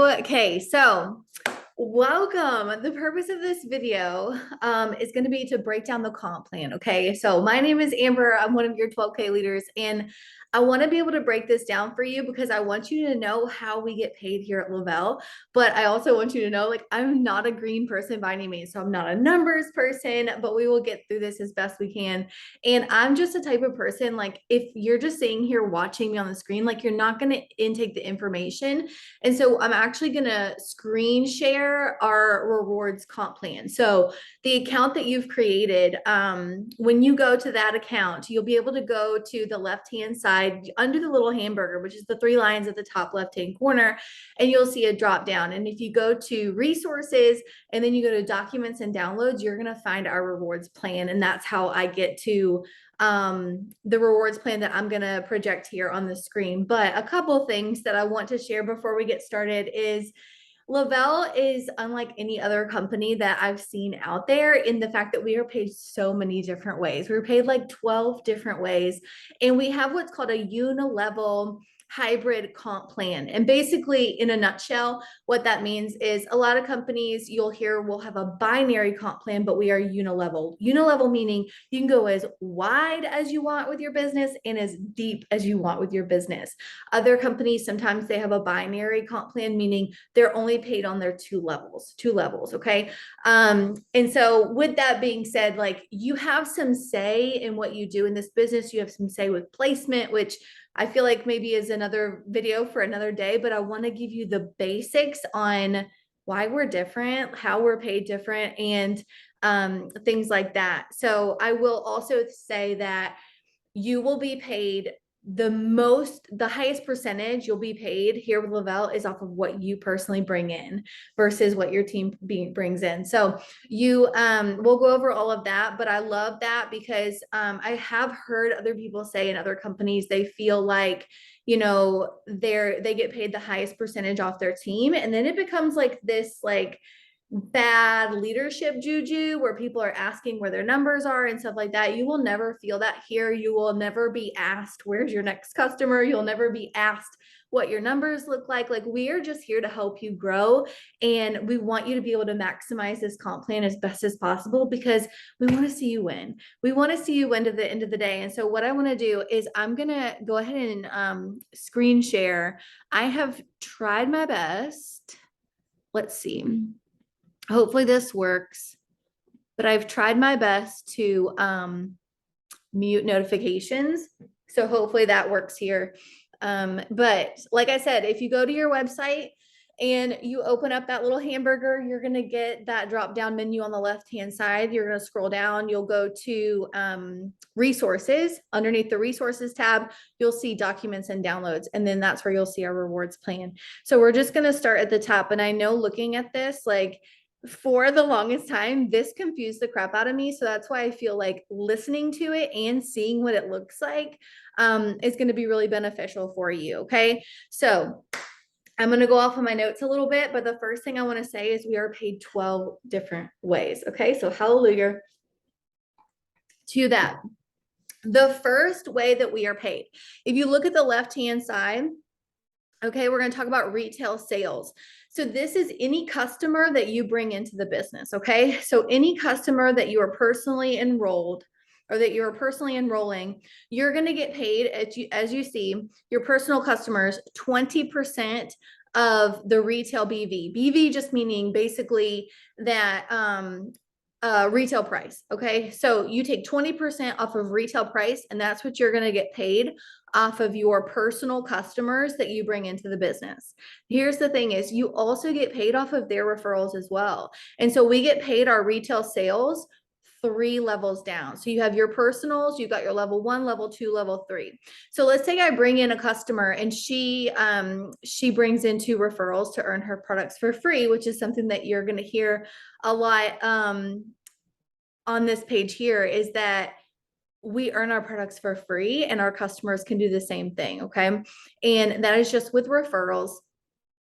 Okay, so welcome. The purpose of this video is going to be to break down the comp plan. Okay, so my name is Amber. I'm one of your 12K leaders, and I want to be able to break this down for you because I want you to know how we get paid here at Lavelle. But I also want you to know, like, I'm not a green person by any means, so I'm not a numbers person, but we will get through this as best we can. And I'm just a type of person, like, if you're just sitting here watching me on the screen, like, you're not going to intake the information. And so I'm actually going to screen share our rewards comp plan. So the account that you've created, when you go to that account, you'll be able to go to the left-hand side under the little hamburger, which is the three lines at the top left-hand corner, and you'll see a drop down. And if you go to resources and then you go to documents and downloads, you're going to find our rewards plan. And that's how I get to the rewards plan that I'm going to project here on the screen. But a couple things that I want to share before we get started is Lavelle is unlike any other company that I've seen out there in the fact that we are paid so many different ways. We're paid like 12 different ways, and we have what's called a unilevel hybrid comp plan. And basically, in a nutshell, what that means is a lot of companies you'll hear will have a binary comp plan, but we are unilevel. Unilevel meaning you can go as wide as you want with your business and as deep as you want with your business. Other companies, sometimes they have a binary comp plan, meaning they're only paid on their two levels. Okay. And so with that being said, like, you have some say in what you do in this business. You have some say with placement, which I feel like maybe is another video for another day, but I want to give you the basics on why we're different, how we're paid different, and things like that. So I will also say that you will be paid the highest percentage you'll be paid here with Lavelle is off of what you personally bring in versus what your team brings in. So we'll go over all of that, but I love that because I have heard other people say in other companies, they feel like, they get paid the highest percentage off their team. And then it becomes like this, like, bad leadership juju where people are asking where their numbers are and stuff like that. You will never feel that here. You will never be asked, where's your next customer? You'll never be asked what your numbers look like. Like, we are just here to help you grow. And we want you to be able to maximize this comp plan as best as possible because we want to see you win. We want to see you win to the end of the day. And so what I want to do is I'm going to go ahead and screen share. I have tried my best. Let's see. Hopefully this works, but I've tried my best to mute notifications. So hopefully that works here. But like I said, if you go to your website and you open up that little hamburger, you're going to get that drop down menu on the left-hand side. You're going to scroll down. You'll go to resources. Underneath the resources tab, you'll see documents and downloads. And then that's where you'll see our rewards plan. So we're just going to start at the top. And I know looking at this, like, for the longest time, this confused the crap out of me. So that's why I feel like listening to it and seeing what it looks like is going to be really beneficial for you. Okay. So I'm going to go off of my notes a little bit, but the first thing I want to say is we are paid 12 different ways. Okay. So hallelujah to that. The first way that we are paid, if you look at the left-hand side, okay, we're going to talk about retail sales. So this is any customer that you bring into the business, okay? So any customer that you are personally enrolled or that you're personally enrolling, you're going to get paid, as you see, your personal customers, 20% of the retail BV. BV just meaning basically that retail price, okay? So you take 20% off of retail price, and that's what you're going to get paid off of your personal customers that you bring into the business. Here's the thing is you also get paid off of their referrals as well. And so we get paid our retail sales 3 levels down. So you have your personals, you've got your level 1, level 2, level 3. So let's say I bring in a customer and she brings in 2 referrals to earn her products for free, which is something that you're going to hear a lot on this page here, is that we earn our products for free and our customers can do the same thing. Okay. And that is just with referrals.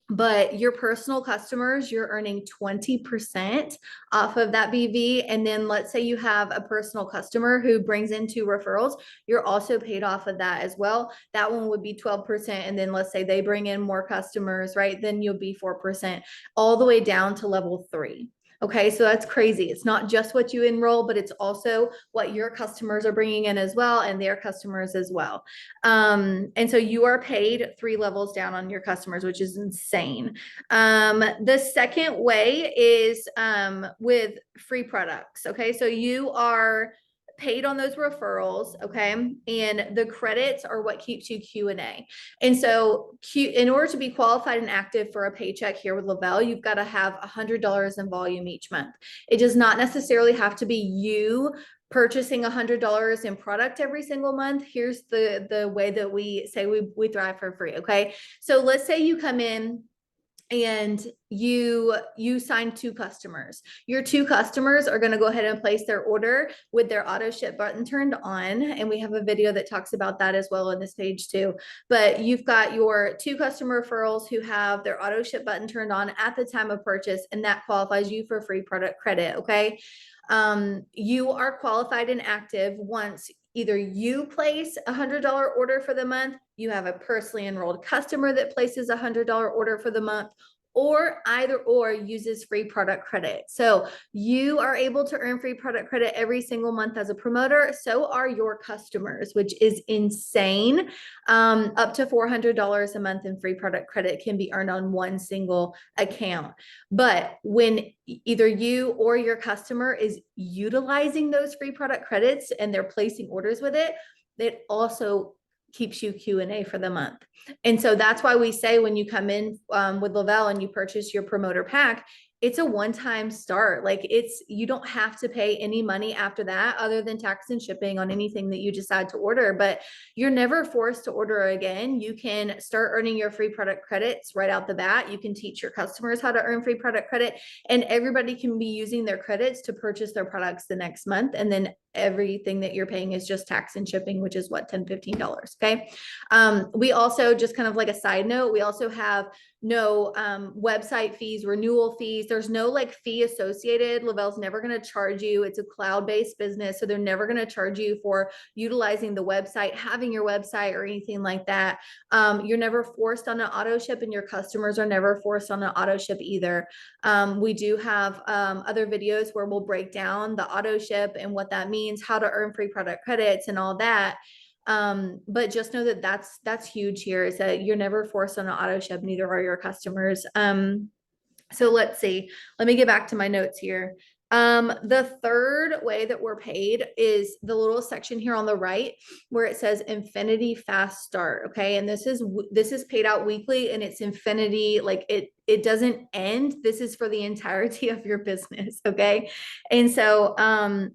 But your personal customers, you're earning 20% off of that BV. And then let's say you have a personal customer who brings in 2 referrals, you're also paid off of that as well. That one would be 12%. And then let's say they bring in more customers, right? Then you'll be 4% all the way down to level 3. Okay, so that's crazy. It's not just what you enroll, but it's also what your customers are bringing in as well, and their customers as well. And so you are paid 3 levels down on your customers, which is insane. The second way is with free products. Okay, so you are paid on those referrals, okay, and the credits are what keeps you Q&A. And so in order to be qualified and active for a paycheck here with Le-Vel, you've got to have $100 in volume each month. It does not necessarily have to be you purchasing $100 in product every single month. Here's the way that we say we thrive for free. Okay, so let's say you come in and you sign 2 customers. Your 2 customers are going to go ahead and place their order with their auto ship button turned on, and we have a video that talks about that as well on this page too. But you've got your 2 customer referrals who have their auto ship button turned on at the time of purchase, and that qualifies you for free product credit. Okay, you are qualified and active once either you place a $100 order for the month, you have a personally enrolled customer that places a $100 order for the month, or either or uses free product credit. So you are able to earn free product credit every single month as a promoter. So are your customers, which is insane. Up to $400 a month in free product credit can be earned on one single account. But when either you or your customer is utilizing those free product credits and they're placing orders with it, it also keeps you Q&A for the month. And so that's why we say when you come in with Le-Vel and you purchase your promoter pack, it's a one-time start. Like you don't have to pay any money after that other than tax and shipping on anything that you decide to order, but you're never forced to order again. You can start earning your free product credits right out the bat. You can teach your customers how to earn free product credit, and everybody can be using their credits to purchase their products the next month. And then everything that you're paying is just tax and shipping, which is what, $10, $15. Okay. We also, just kind of like a side note, we also have no website fees, renewal fees. There's no like fee associated. Le-Vel's never going to charge you. It's a cloud-based business, so they're never going to charge you for utilizing the website, having your website, or anything like that. You're never forced on an auto ship, and your customers are never forced on an auto ship either. We do have other videos where we'll break down the auto ship and what that means, how to earn free product credits and all that. But just know that that's huge here, is that you're never forced on an auto ship, neither are your customers. So let's see, let me get back to my notes here. The third way that we're paid is the little section here on the right where it says Infinity Fast Start. Okay, and this is paid out weekly, and it's infinity, like it doesn't end. This is for the entirety of your business. Okay, and so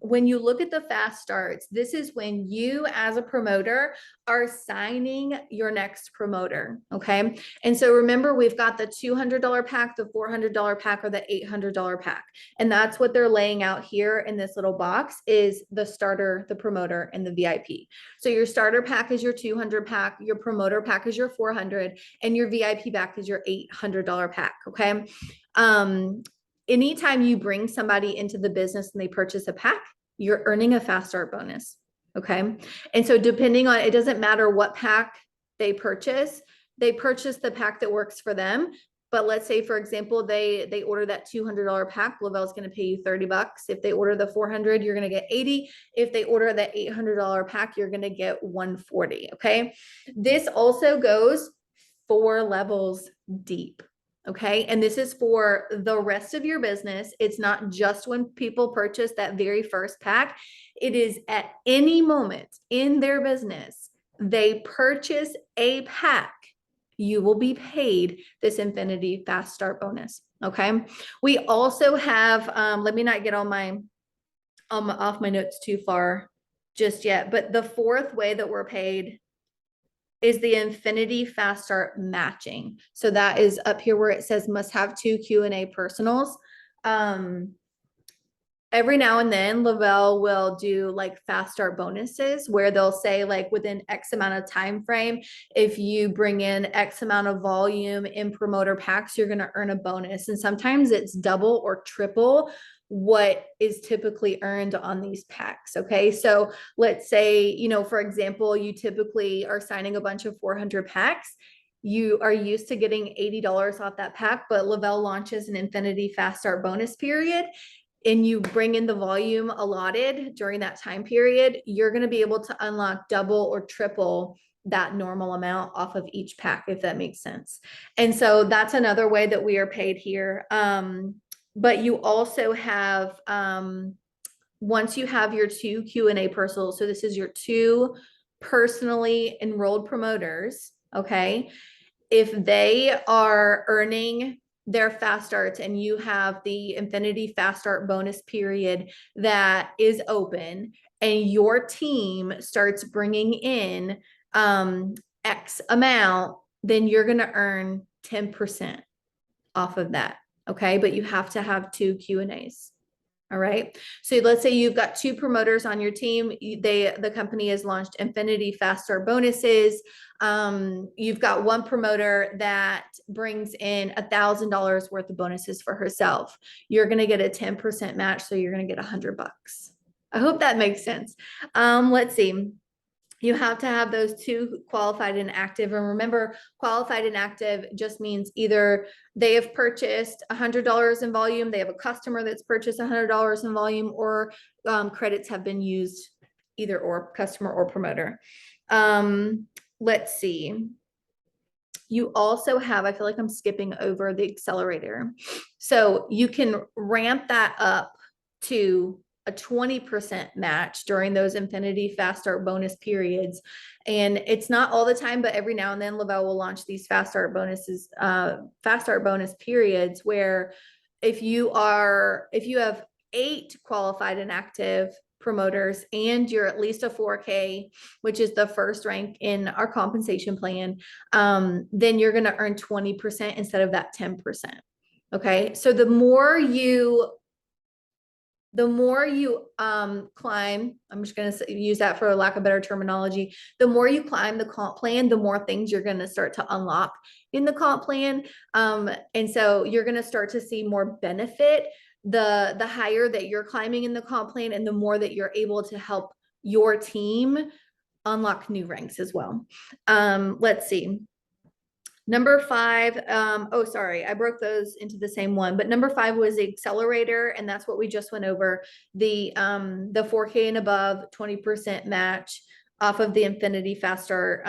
when you look at the fast starts, this is when you as a promoter are signing your next promoter. Okay, and so remember, we've got the $200 pack, the $400 pack, or the $800 pack, and that's what they're laying out here in this little box, is the starter, the promoter, and the VIP. So your starter pack is your $200 pack, your promoter pack is your $400, and your VIP pack is your $800 pack. Okay. Anytime you bring somebody into the business and they purchase a pack, you're earning a fast start bonus. Okay. And so depending on, it doesn't matter what pack they purchase the pack that works for them. But let's say, for example, they order that $200 pack, Le-Vel's going to pay you $30. If they order the 400, you're going to get 80. If they order that $800 pack, you're going to get 140. Okay. This also goes 4 levels deep. Okay. And this is for the rest of your business. It's not just when people purchase that very first pack. It is at any moment in their business, they purchase a pack, you will be paid this Infinity Fast Start bonus. Okay. We also have, let me not get on off my notes too far just yet, but the fourth way that we're paid is the Infinity Fast Start matching. So that is up here where it says must have 2 Q&A personals. every now and then Lavelle will do like fast start bonuses where they'll say like within X amount of time frame, if you bring in X amount of volume in promoter packs, you're going to earn a bonus. And sometimes it's double or triple what is typically earned on these packs. Okay. So let's say, you know, for example, you typically are signing a bunch of 400 packs. You are used to getting $80 off that pack, but Lavelle launches an Infinity Fast Start bonus period and you bring in the volume allotted during that time period, you're going to be able to unlock double or triple that normal amount off of each pack, if that makes sense. And so that's another way that we are paid here. But you also have, once you have your two Q&A personals, so this is your two personally enrolled promoters, okay? If they are earning their fast starts and you have the Infinity Fast Start bonus period that is open and your team starts bringing in X amount, then you're going to earn 10% off of that. Okay. But you have to have two Q&As. All right. So let's say you've got two promoters on your team. The company has launched Infinity Fast Start bonuses. You've got one promoter that brings in $1,000 worth of bonuses for herself. You're going to get a 10% match. So you're going to get $100. I hope that makes sense. Let's see. You have to have those two qualified and active. And remember, qualified and active just means either they have purchased $100 in volume, they have a customer that's purchased $100 in volume, or credits have been used, either or, customer or promoter. Let's see. You also have, I feel like I'm skipping over the accelerator. So you can ramp that up to a 20% match during those Infinity Fast Start bonus periods. And it's not all the time, but every now and then Lavelle will launch these fast start bonuses, fast start bonus periods where if you have 8 qualified and active promoters and you're at least a 4K, which is the first rank in our compensation plan, then you're going to earn 20% instead of that 10%. Okay. So the more you climb, I'm just going to use that for lack of better terminology. The more you climb the comp plan, the more things you're going to start to unlock in the comp plan. And so you're going to start to see more benefit the higher that you're climbing in the comp plan and the more that you're able to help your team unlock new ranks as well. Let's see. Number 5, oh, sorry, I broke those into the same one, but number 5 was the accelerator, and that's what we just went over. The 4K and above 20% match off of the Infinity Fast Start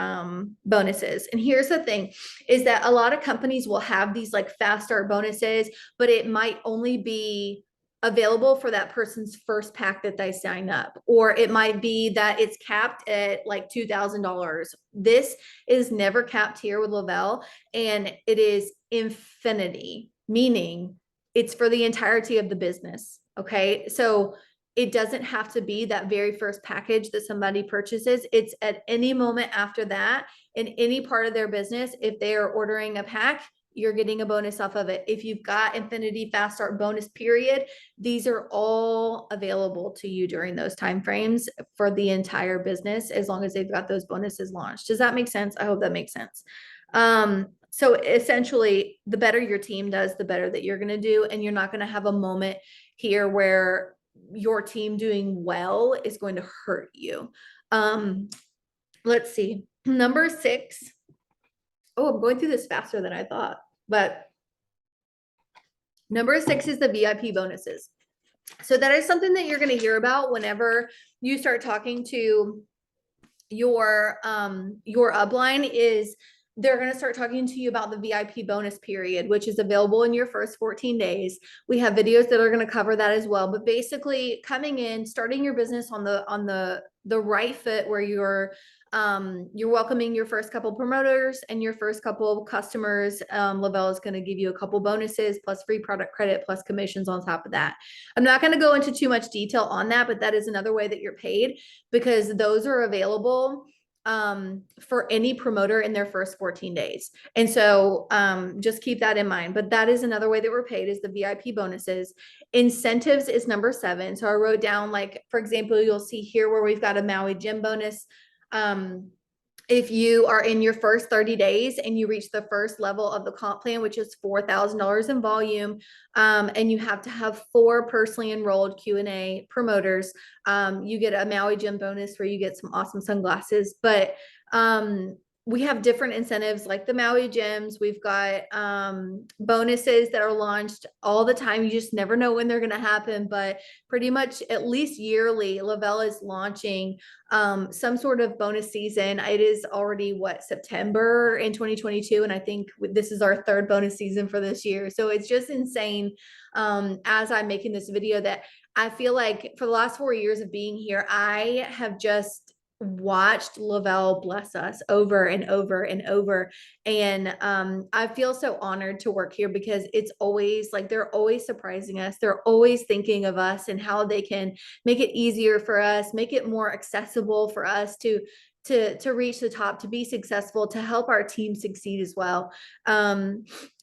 bonuses. And here's the thing, is that a lot of companies will have these like fast start bonuses, but it might only be available for that person's first pack that they sign up, or it might be that it's capped at like $2,000. This is never capped here with Lavelle, and it is infinity, meaning it's for the entirety of the business. Okay, so it doesn't have to be that very first package that somebody purchases. It's at any moment after that in any part of their business. If they are ordering a pack, you're getting a bonus off of it. If you've got Infinity Fast Start bonus period, these are all available to you during those timeframes for the entire business, as long as they've got those bonuses launched. Does that make sense? I hope that makes sense. So essentially, the better your team does, the better that you're going to do. And you're not going to have a moment here where your team doing well is going to hurt you. Let's see. Number 6. Oh, I'm going through this faster than I thought, but number 6 is the VIP bonuses. So that is something that you're going to hear about whenever you start talking to your upline. Is they're going to start talking to you about the VIP bonus period, which is available in your first 14 days. We have videos that are going to cover that as well. But basically, coming in, starting your business on the right foot, where you're welcoming your first couple promoters and your first couple customers. Lavelle is going to give you a couple bonuses plus free product credit plus commissions on top of that. I'm not going to go into too much detail on that, but that is another way that you're paid, because those are available for any promoter in their first 14 days. And so just keep that in mind. But that is another way that we're paid, is the VIP bonuses. Incentives is number 7. So I wrote down, like, for example, you'll see here where we've got a Maui gym bonus. If you are in your first 30 days and you reach the first level of the comp plan, which is $4,000 in volume, and you have to have 4 personally enrolled Q&A promoters, you get a Maui gym bonus where you get some awesome sunglasses. But we have different incentives like the Maui gyms. We've got bonuses that are launched all the time. You just never know when they're going to happen, but pretty much at least yearly, Le-Vel is launching some sort of bonus season. It is already September in 2022. And I think this is our 3rd bonus season for this year. So it's just insane. As I'm making this video, that I feel like for the last 4 years of being here, I have just watched Le-Vel bless us over and over and over. And I feel so honored to work here, because it's always like, they're always surprising us. They're always thinking of us and how they can make it easier for us, make it more accessible for us to reach the top, to be successful, to help our team succeed as well.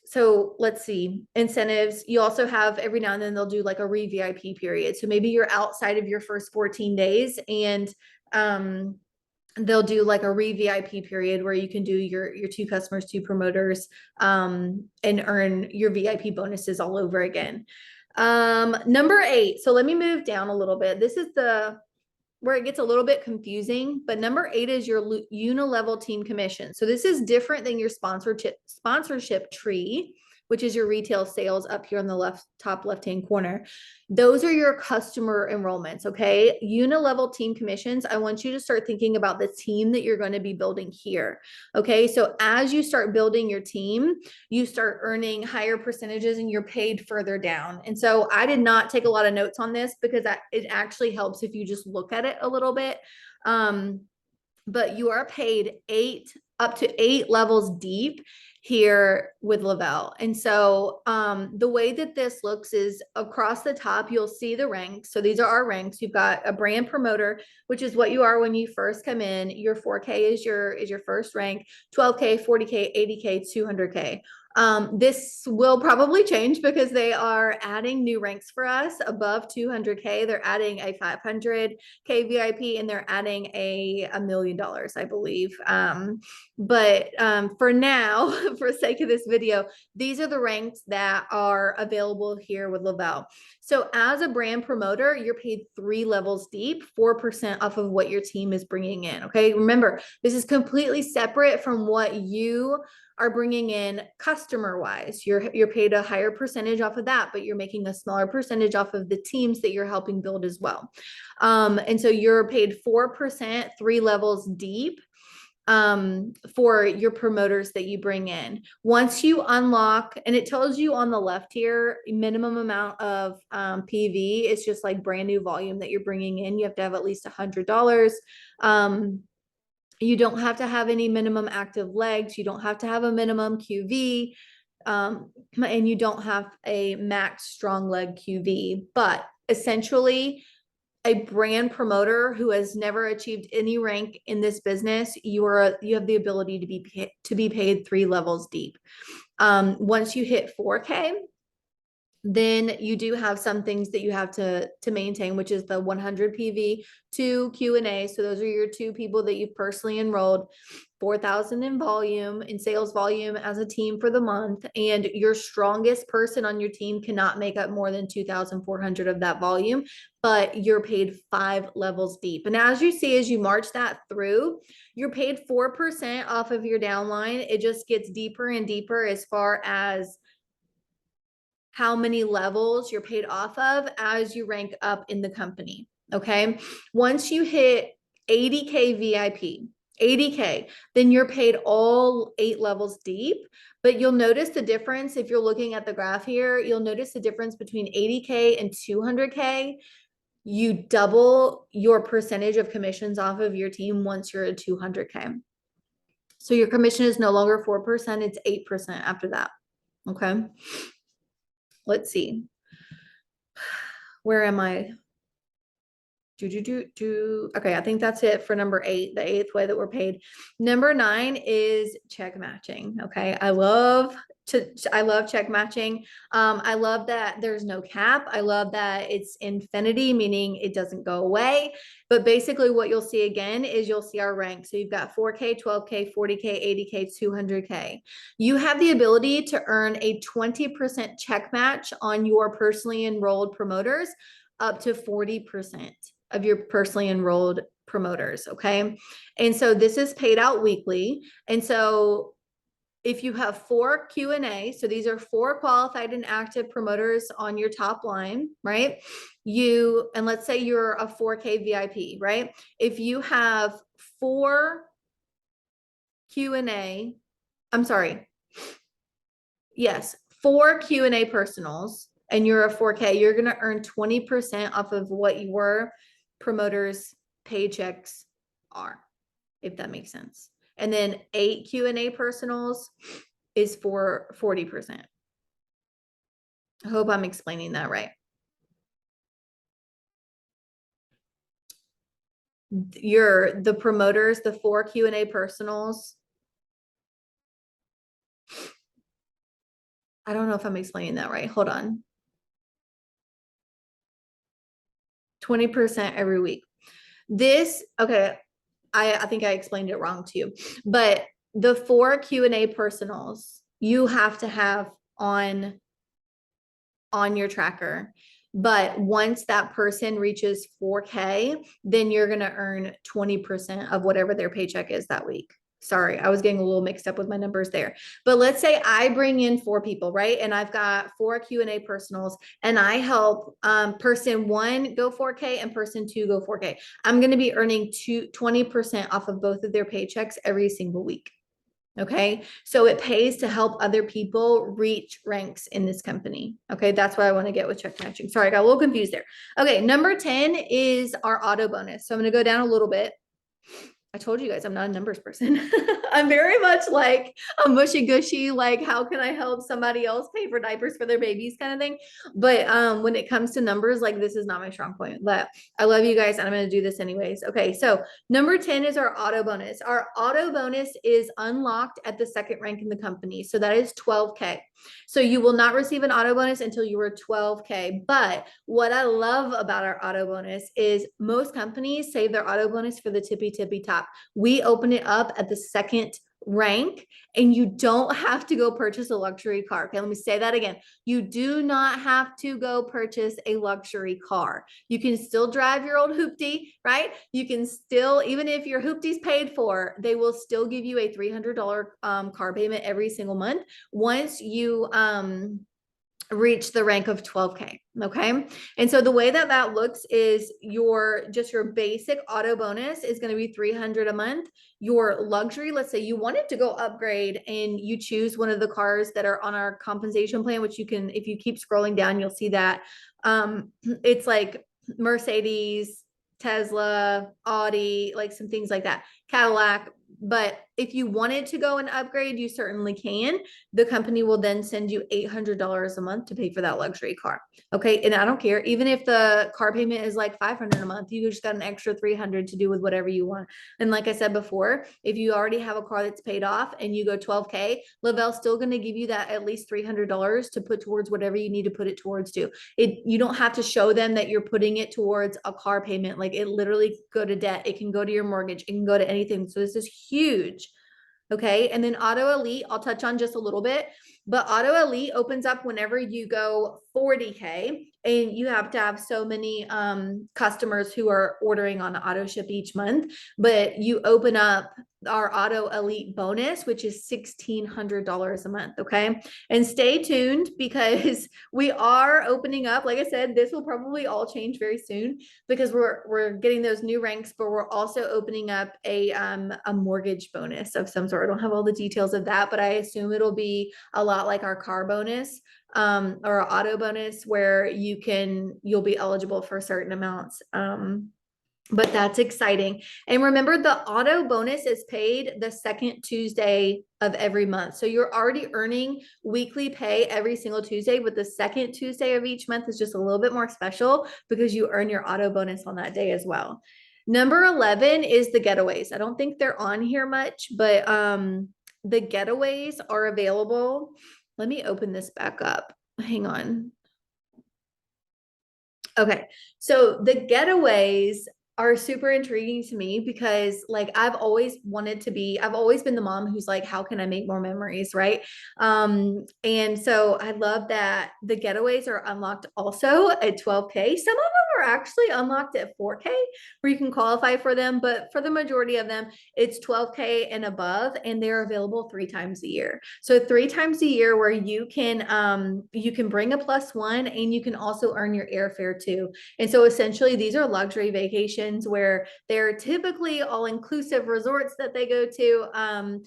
So let's see, incentives. You also have, every now and then they'll do like a re-VIP period. So maybe you're outside of your first 14 days and they'll do like a re-VIP period where you can do your 2 customers, 2 promoters, and earn your VIP bonuses all over again. Number 8. So let me move down a little bit. This is where it gets a little bit confusing, but number 8 is your unilevel team commission. So this is different than your sponsorship tree, which is your retail sales up here on the top left-hand corner. Those are your customer enrollments, okay? Unilevel team commissions, I want you to start thinking about the team that you're going to be building here, okay? So as you start building your team, you start earning higher percentages and you're paid further down. And so I did not take a lot of notes on this, because it actually helps if you just look at it a little bit. But you are paid up to 8 levels deep here with Le-Vel. And so the way that this looks is, across the top, you'll see the ranks. So these are our ranks. You've got a brand promoter, which is what you are when you first come in. Your 4K is your first rank, 12K, 40K, 80K, 200K. This will probably change because they are adding new ranks for us above 200K. They're adding a 500K VIP, and they're adding $1 million, I believe. But for now, for sake of this video, these are the ranks that are available here with Le-Vel. So as a brand promoter, you're paid 3 levels deep, 4% off of what your team is bringing in. Okay. Remember, this is completely separate from what you are bringing in customer wise. You're paid a higher percentage off of that, but you're making a smaller percentage off of the teams that you're helping build as well. And so you're paid 4%, 3 levels deep, for your promoters that you bring in. Once you unlock, and it tells you on the left here, minimum amount of PV, it's just like brand new volume that you're bringing in. You have to have at least $100. You don't have to have any minimum active legs. You don't have to have a minimum QV. And you don't have a max strong leg QV. But essentially, a brand promoter who has never achieved any rank in this business, you have the ability to be paid 3 levels deep. Once you hit 4K, then you do have some things that you have to maintain, which is the 100 PV, 2 Q&A. So those are your 2 people that you've personally enrolled, 4,000 in volume, in sales volume as a team for the month. And your strongest person on your team cannot make up more than 2,400 of that volume, but you're paid 5 levels deep. And as you see, as you march that through, you're paid 4% off of your downline. It just gets deeper and deeper as far as how many levels you're paid off of as you rank up in the company. Okay. Once you hit 80K VIP, 80K, then you're paid all 8 levels deep. But you'll notice the difference. If you're looking at the graph here, you'll notice the difference between 80K and 200K. You double your percentage of commissions off of your team once you're at 200K. So your commission is no longer 4%, it's 8% after that. Okay. Let's see. Where am I? Okay, I think that's it for number 8, the 8th way that we're paid. Number 9 is check matching. Okay, I love check matching. I love that there's no cap. I love that it's infinity, meaning it doesn't go away. But basically, what you'll see again is you'll see our rank. So you've got 4K, 12K, 40K, 80K, 200K. You have the ability to earn a 20% check match on your personally enrolled promoters, up to 40% of your personally enrolled promoters. Okay. And so this is paid out weekly. And so if you have 4 Q&A, so these are 4 qualified and active promoters on your top line, right? And let's say you're a 4K VIP, right? If you have 4 Q&A, I'm sorry. Yes, 4 Q&A personals and you're a 4K, you're going to earn 20% off of what your promoters' paychecks are, if that makes sense. And then 8 Q&A personals is for 40%. I hope I'm explaining that right. The promoters, the 4 Q&A personals. I don't know if I'm explaining that right. Hold on. 20% every week. Okay, I think I explained it wrong to you, but the 4 Q&A personals you have to have on your tracker. But once that person reaches 4K, then you're going to earn 20% of whatever their paycheck is that week. Sorry, I was getting a little mixed up with my numbers there. But let's say I bring in 4 people, right? And I've got 4 Q&A personals and I help person 1 go 4K and person 2 go 4K. I'm going to be earning 20% off of both of their paychecks every single week. Okay. So it pays to help other people reach ranks in this company. Okay. That's what I want to get with check matching. Sorry, I got a little confused there. Okay. Number 10 is our auto bonus. So I'm going to go down a little bit. I told you guys I'm not a numbers person. I'm very much like a mushy gushy, like how can I help somebody else pay for diapers for their babies kind of thing. But when it comes to numbers, like this is not my strong point. But I love you guys and I'm going to do this anyways. Okay, so number 10 is our auto bonus. Our auto bonus is unlocked at the second rank in the company. So that is 12K. So you will not receive an auto bonus until you are 12K. But what I love about our auto bonus is most companies save their auto bonus for the tippy top. We open it up at the second rank and you don't have to go purchase a luxury car. Okay, let me say that again. You do not have to go purchase a luxury car. You can still drive your old hoopty, right? You can still, even if your hoopty's paid for, they will still give you a $300 car payment every single month once you reach the rank of 12K. Okay. And so the way that looks is your basic auto bonus is going to be $300 a month. Your luxury, let's say you wanted to go upgrade and you choose one of the cars that are on our compensation plan, which you can, if you keep scrolling down, you'll see that it's like Mercedes, Tesla, Audi, like some things like that, Cadillac. But if you wanted to go and upgrade, you certainly can. The company will then send you $800 a month to pay for that luxury car. Okay. And I don't care. Even if the car payment is like $500 a month, you just got an extra $300 to do with whatever you want. And like I said before, if you already have a car that's paid off and you go 12K, Lavelle's still going to give you that at least $300 to put towards whatever you need to put it towards to. You don't have to show them that you're putting it towards a car payment. Like it literally go to debt. It can go to your mortgage. It can go to anything. So this is huge. Okay. And then Auto Elite, I'll touch on just a little bit, but Auto Elite opens up whenever you go 40K and you have to have so many customers who are ordering on auto ship each month, but you open up our Auto Elite bonus, which is $1,600 a month. Okay. And stay tuned because we are opening up, like I said, this will probably all change very soon because we're getting those new ranks, but we're also opening up a mortgage bonus of some sort. I don't have all the details of that, but I assume it'll be a lot like our car bonus or our auto bonus where you'll be eligible for certain amounts. But that's exciting. And remember, the auto bonus is paid the second Tuesday of every month. So you're already earning weekly pay every single Tuesday, but the second Tuesday of each month is just a little bit more special because you earn your auto bonus on that day as well. Number 11 is the getaways. I don't think they're on here much, but the getaways are available. Let me open this back up. Hang on. Okay, so the getaways are super intriguing to me because like I've always been the mom who's like, how can I make more memories, right? And so I love that the getaways are unlocked also at 12K. Some of them are actually unlocked at 4K where you can qualify for them, but for the majority of them, it's 12K and above, and they're available 3 times a year. So 3 times a year where you can bring a +1 and you can also earn your airfare too. And so essentially these are luxury vacations where they're typically all-inclusive resorts that they go to.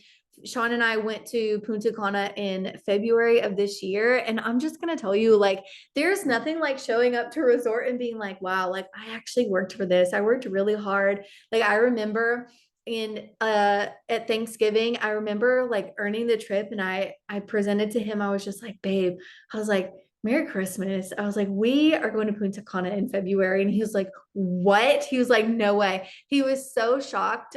Sean and I went to Punta Cana in February of this year. And I'm just going to tell you, like, there's nothing like showing up to a resort and being like, wow, like I actually worked for this. I worked really hard. Like I remember at Thanksgiving, I remember like earning the trip, and I presented to him. I was just like, babe, I was like, Merry Christmas. I was like, we are going to Punta Cana in February. And he was like, what? He was like, no way. He was so shocked.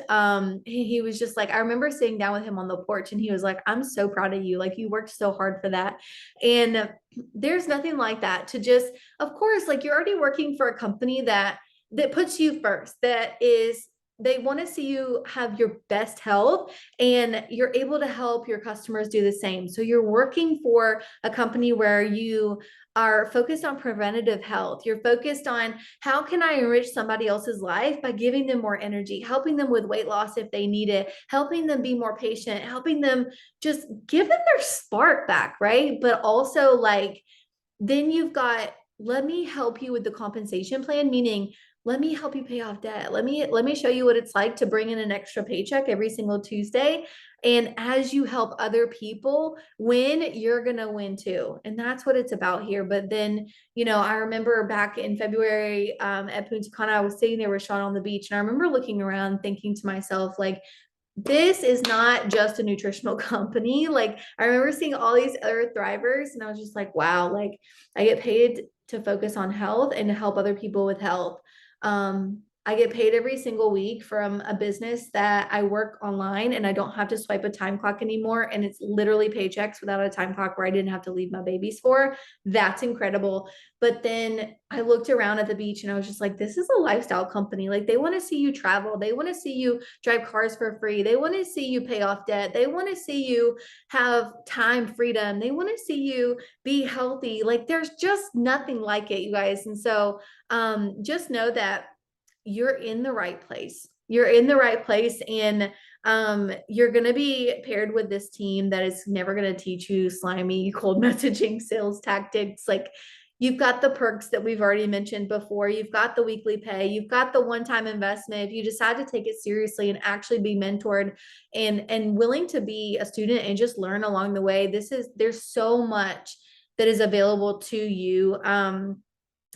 He was just like, I remember sitting down with him on the porch and he was like, I'm so proud of you. Like you worked so hard for that. And there's nothing like that to just, of course, like you're already working for a company that puts you first, they want to see you have your best health, and you're able to help your customers do the same. So you're working for a company where you are focused on preventative health. You're focused on how can I enrich somebody else's life by giving them more energy, helping them with weight loss if they need it, helping them be more patient, helping them just give them their spark back, right? But also like, then you've got, let me help you with the compensation plan, meaning let me help you pay off debt. Let me show you what it's like to bring in an extra paycheck every single Tuesday. And as you help other people win, you're going to win too. And that's what it's about here. But then, I remember back in February at Punta Cana, I was sitting there with Sean on the beach. And I remember looking around thinking to myself, like, this is not just a nutritional company. Like I remember seeing all these other thrivers and I was just like, wow, like I get paid to focus on health and to help other people with health. I get paid every single week from a business that I work online, and I don't have to swipe a time clock anymore. And it's literally paychecks without a time clock where I didn't have to leave my babies for. That's incredible. But then I looked around at the beach and I was just like, this is a lifestyle company. Like they want to see you travel. They want to see you drive cars for free. They want to see you pay off debt. They want to see you have time freedom. They want to see you be healthy. Like there's just nothing like it, you guys. And so just know that you're in the right place. You're in the right place, and you're going to be paired with this team that is never going to teach you slimy cold messaging sales tactics. Like you've got the perks that we've already mentioned before. You've got the weekly pay. You've got the one-time investment. If you decide to take it seriously and actually be mentored and willing to be a student and just learn along the way, there's so much that is available to you.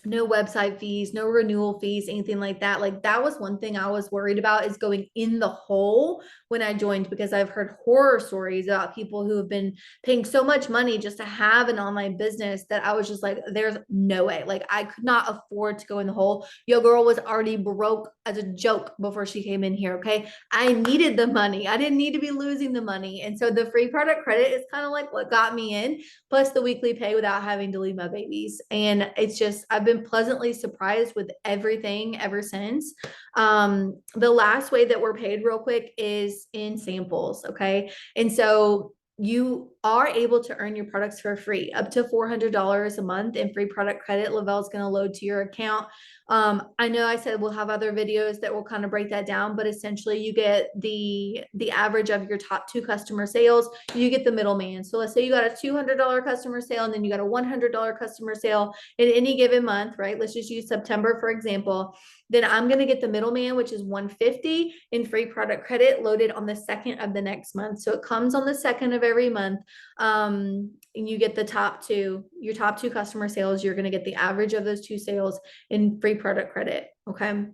No website fees, no renewal fees, anything like that. Like that was one thing I was worried about, is going in the hole when I joined, because I've heard horror stories about people who have been paying so much money just to have an online business that I was just like, there's no way. Like I could not afford to go in the hole. Your girl was already broke as a joke before she came in here. Okay. I needed the money. I didn't need to be losing the money. And so the free product credit is kind of like what got me in, plus the weekly pay without having to leave my babies. And it's just, I've been pleasantly surprised with everything ever since. The last way that we're paid real quick is in samples. Okay. And so you are able to earn your products for free, up to $400 a month in free product credit. Lavelle's going to load to your account. I know I said we'll have other videos that will kind of break that down, but essentially you get the average of your top 2 customer sales. You get the middleman. So let's say you got a $200 customer sale, and then you got a $100 customer sale in any given month, right? Let's just use September, for example. Then I'm going to get the middleman, which is $150 in free product credit, loaded on the 2nd of the next month. So it comes on the 2nd of every month. And you get your top 2 customer sales. You're going to get the average of those 2 sales in free product credit. Okay.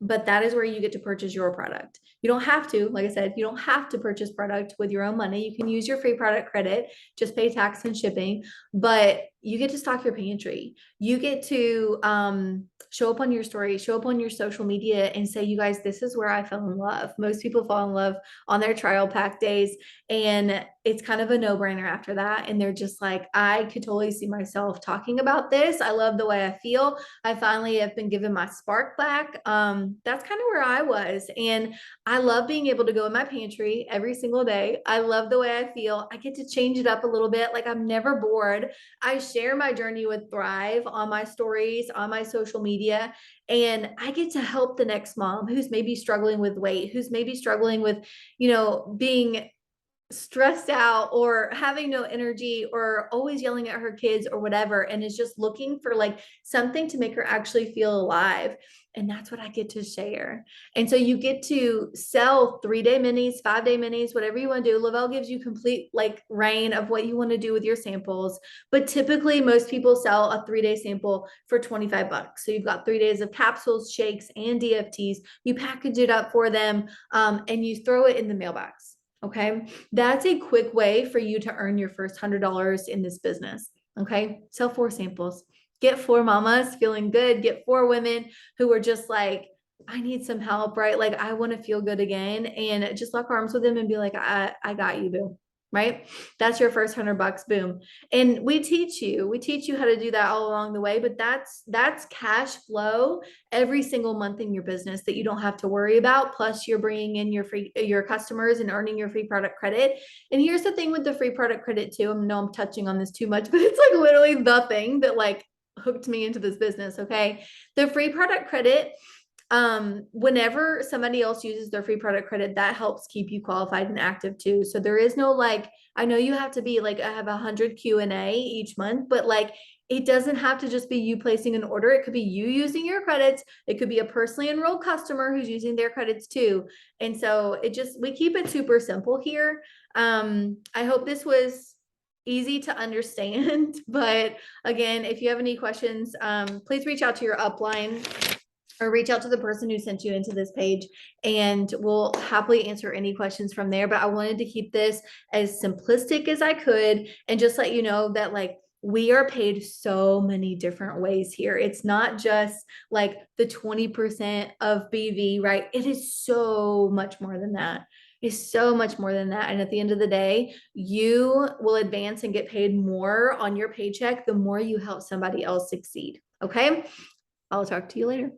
but that is where you get to purchase your product. You don't have to, like I said, you don't have to purchase product with your own money. You can use your free product credit, just pay tax and shipping, but you get to stock your pantry. You get to show up on your story, show up on your social media and say, you guys, this is where I fell in love. Most people fall in love on their trial pack days. And it's kind of a no-brainer after that. And they're just like, I could totally see myself talking about this. I love the way I feel. I finally have been given my spark back. That's kind of where I was. And I love being able to go in my pantry every single day. I love the way I feel. I get to change it up a little bit. Like I'm never bored. I share my journey with Thrive on my stories, on my social media, and I get to help the next mom who's maybe struggling with weight, who's maybe struggling with, being stressed out or having no energy or always yelling at her kids or whatever, and is just looking for like something to make her actually feel alive. And that's what I get to share. And so you get to sell 3-day minis, 5-day minis, whatever you want to do. Lavelle gives you complete like reign of what you want to do with your samples. But typically most people sell a 3-day sample for $25. So you've got 3 days of capsules, shakes, and DFTs. You package it up for them, and you throw it in the mailbox. Okay. That's a quick way for you to earn your first $100 in this business. Okay. Sell 4 samples, get 4 mamas feeling good, get 4 women who are just like, I need some help, right? Like I want to feel good again, and just lock arms with them and be like, I got you, boo. Right? That's your first $100, boom. And we teach you how to do that all along the way, but that's cash flow every single month in your business that you don't have to worry about. Plus you're bringing in your customers and earning your free product credit. And here's the thing with the free product credit too. I know I'm touching on this too much, but it's like literally the thing that like hooked me into this business. Okay. The free product credit, whenever somebody else uses their free product credit, that helps keep you qualified and active too. So there is no like, I know you have to be like, I have 100 Q&A each month, but like it doesn't have to just be you placing an order. It could be you using your credits. It could be a personally enrolled customer who's using their credits too. And so we keep it super simple here. I hope this was easy to understand, but again, if you have any questions, please reach out to your upline or reach out to the person who sent you into this page, and we'll happily answer any questions from there. But I wanted to keep this as simplistic as I could and just let you know that like we are paid so many different ways here. It's not just like the 20% of BV, right? It is so much more than that. It's so much more than that. And at the end of the day, you will advance and get paid more on your paycheck the more you help somebody else succeed. Okay. I'll talk to you later.